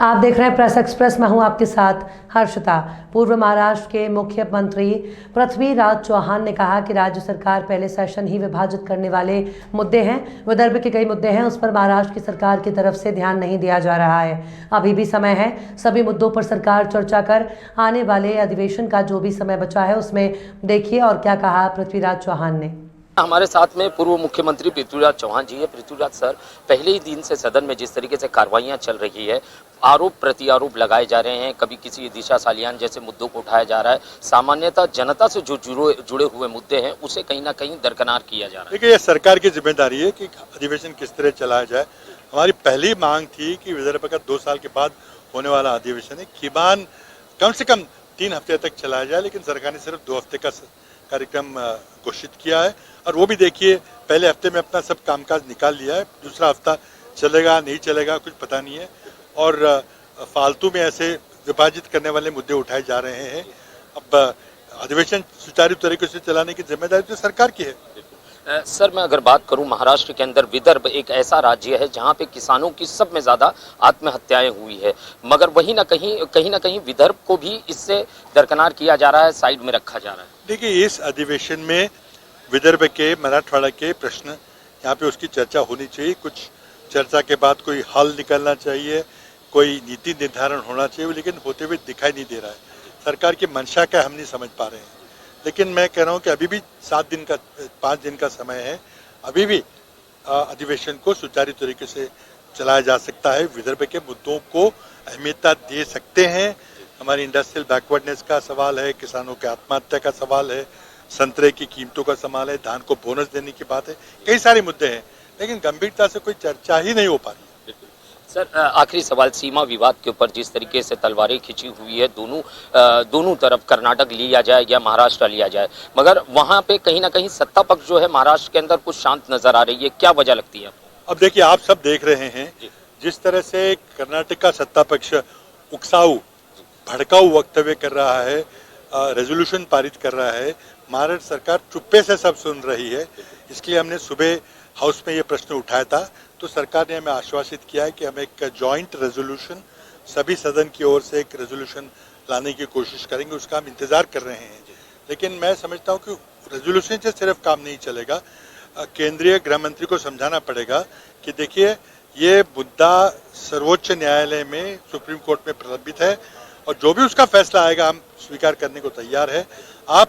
आप देख रहे हैं प्रेस एक्सप्रेस। मैं हूं आपके साथ हर्षिता। पूर्व महाराष्ट्र के मुख्यमंत्री पृथ्वीराज चौहान ने कहा कि राज्य सरकार पहले सेशन ही विभाजित करने वाले मुद्दे हैं। विदर्भ के कई मुद्दे हैं, उस पर महाराष्ट्र की सरकार की तरफ से ध्यान नहीं दिया जा रहा है। अभी भी समय है, सभी मुद्दों पर सरकार चर्चा कर आने वाले अधिवेशन का जो भी समय बचा है उसमें देखिए और क्या कहा पृथ्वीराज चौहान ने। हमारे साथ में पूर्व मुख्यमंत्री पृथ्वीराज चौहान जी है। पृथ्वीराज सर, पहले ही दिन से सदन में जिस तरीके से कार्रवाइयां चल रही है, आरोप प्रति आरोप लगाए जा रहे हैं, कभी किसी दिशा सालियान जैसे मुद्दों को उठाया जा रहा है, सामान्यतः जनता से जो जुड़े हुए मुद्दे हैं उसे कहीं ना कहीं दरकिनार किया जा रहा है। देखिए, यह सरकार की जिम्मेदारी है कि अधिवेशन किस तरह चलाया जाए। हमारी पहली मांग थी कि विदर्भ का 2 साल के बाद होने वाला अधिवेशन है कीबान कम से कम 3 हफ्ते तक चलाया जाए, लेकिन सरकार ने सिर्फ 2 हफ्ते का कार्यक्रम घोषित किया है। और वो भी देखिए, पहले हफ्ते में अपना सब कामकाज निकाल लिया है, दूसरा हफ्ता चलेगा नहीं चलेगा कुछ पता नहीं है। और फालतू में ऐसे विभाजित करने वाले मुद्दे उठाए जा रहे हैं। अब अधिवेशन सुचारू तरीके से चलाने की जिम्मेदारी तो सरकार की है। सर, मैं अगर बात करूं, महाराष्ट्र के अंदर विदर्भ एक ऐसा राज्य है जहां पे किसानों की सब में ज्यादा आत्महत्याएं हुई है, मगर वहीं ना कहीं विदर्भ को भी इससे दरकिनार किया जा रहा है, साइड में रखा जा रहा है। देखिए, इस अधिवेशन में विदर्भ के, मराठवाड़ा के प्रश्न यहाँ पे उसकी चर्चा होनी चाहिए। कुछ चर्चा के बाद कोई हल निकलना चाहिए, कोई नीति निर्धारण होना चाहिए, लेकिन होते हुए दिखाई नहीं दे रहा है। सरकार की मंशा क्या हम नहीं समझ पा रहे हैं। लेकिन मैं कह रहा हूँ कि अभी भी 5 दिन का समय है, अभी भी अधिवेशन को सुचारू तरीके से चलाया जा सकता है। विदर्भ के मुद्दों को अहमियता दे सकते हैं। हमारी इंडस्ट्रियल बैकवर्डनेस का सवाल है, किसानों के आत्महत्या का सवाल है, संतरे की कीमतों का सवाल है, धान को बोनस देने की बात है, कई सारे मुद्दे हैं, लेकिन गंभीरता से कोई चर्चा ही नहीं हो पा रही। सर, आखिरी सवाल, सीमा विवाद के ऊपर जिस तरीके से तलवारें खिंची हुई है, दोनों तरफ, कर्नाटक लिया जाए या महाराष्ट्र लिया जाए, मगर वहां पे कहीं ना कहीं सत्ता पक्ष जो है महाराष्ट्र के अंदर कुछ शांत नजर आ रही है, क्या वजह लगती है? अब देखिए, आप सब देख रहे हैं जिस तरह से कर्नाटक का सत्ता पक्ष उकसाऊ, भड़काऊ वक्तव्य कर रहा है, रेजोल्यूशन पारित कर रहा है, महाराष्ट्र सरकार चुप्पे से सब सुन रही है। इसलिए हमने सुबह हाउस में ये प्रश्न उठाया था, तो सरकार ने हमें आश्वासित किया है कि हम एक जॉइंट रेजोल्यूशन, सभी सदन की ओर से एक रेजोल्यूशन लाने की कोशिश करेंगे। उसका हम इंतजार कर रहे हैं। लेकिन मैं समझता हूँ कि रेजोल्यूशन से सिर्फ काम नहीं चलेगा। केंद्रीय गृह मंत्री को समझाना पड़ेगा कि देखिए, ये मुद्दा सर्वोच्च न्यायालय में, सुप्रीम कोर्ट में प्रलंबित है, और जो भी उसका फैसला आएगा हम स्वीकार करने को तैयार है। आप